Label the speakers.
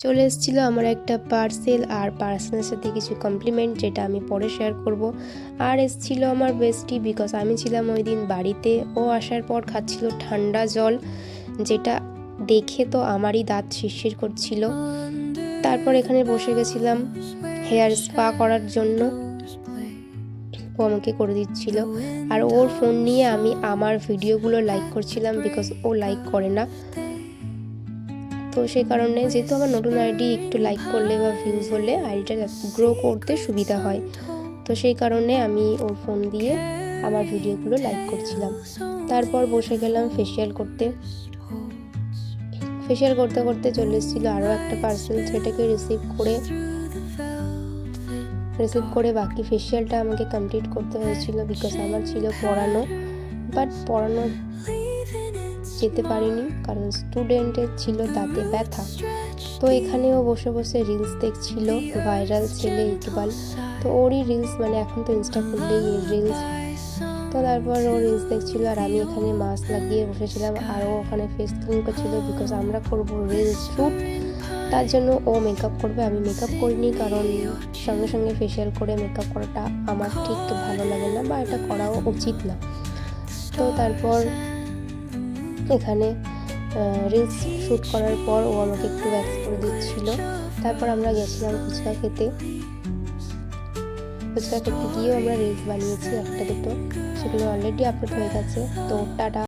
Speaker 1: চলে এসেছিলো আমার একটা পার্সেল, আর পার্সেলের সাথে কিছু কমপ্লিমেন্ট যেটা আমি পরে শেয়ার করব। আর এসেছিলো আমার বেস্টি, বিকজ আমি ছিলাম ওই দিন বাড়িতে। ও আসার পর খাচ্ছিল ঠান্ডা জল, যেটা দেখে তো আমারই দাঁত শিরশির করছিল। তারপর এখানে বসে গেছিলাম হেয়ার স্পা করার জন্য। ও আমাকে করে দিচ্ছিল, আর ওর ফোন নিয়ে আমি আমার ভিডিওগুলো লাইক করছিলাম, বিকজ ও লাইক করে না। তো সেই কারণে যেহেতু আমার নতুন আইডি, একটু লাইক করলে বা ভিউজ হলে আইডিটা গ্রো করতে সুবিধা হয়, তো সেই কারণে আমি ওর ফোন দিয়ে আমার ভিডিওগুলো লাইক করছিলাম। তারপর বসে গেলাম ফেসিয়াল করতে। ফেসিয়াল করতে করতে চলে এসেছিলো আরও একটা পার্সেল, সেটাকে রিসিভ করে বাকি ফেসিয়ালটা আমাকে কমপ্লিট করতে হয়েছিল, বিকজ আমার ছিল পড়ানো, বাট পড়ানো যেতে পারিনি কারণ স্টুডেন্টের ছিল দাঁতে ব্যথা। তো এখানেও বসে বসে রিলস দেখছিল ভাইরাল ছেলে ইকবাল। তো ওরই রিলস, মানে এখন তো ইনস্টা খুললেই রিলস। তো তারপর ও রিলস দেখছিল, আর আমি এখানে মাস্ক লাগিয়ে বসেছিলাম, আর ও ওখানে ফেস ক্লিন করছিল, বিকজ আমরা করবো রিলস শ্যুট। তার জন্য ও মেকআপ করবে, আমি মেকআপ করিনি, কারণ সঙ্গে সঙ্গে ফেসিয়াল করে মেকআপ করাটা আমার ঠিক ভালো লাগে না, বা এটা করাও উচিত না। তো তারপর এখানে রিলস শ্যুট করার পর ও আমাকে একটু ওয়্যাক্স করে দিচ্ছিল। তারপর আমরা গেছিলাম ফুচকা খেতে গিয়েও আমরা রিলস বানিয়েছি একটা দুটো, সেগুলো অলরেডি আপলোড হয়ে গেছে। তো টাটা।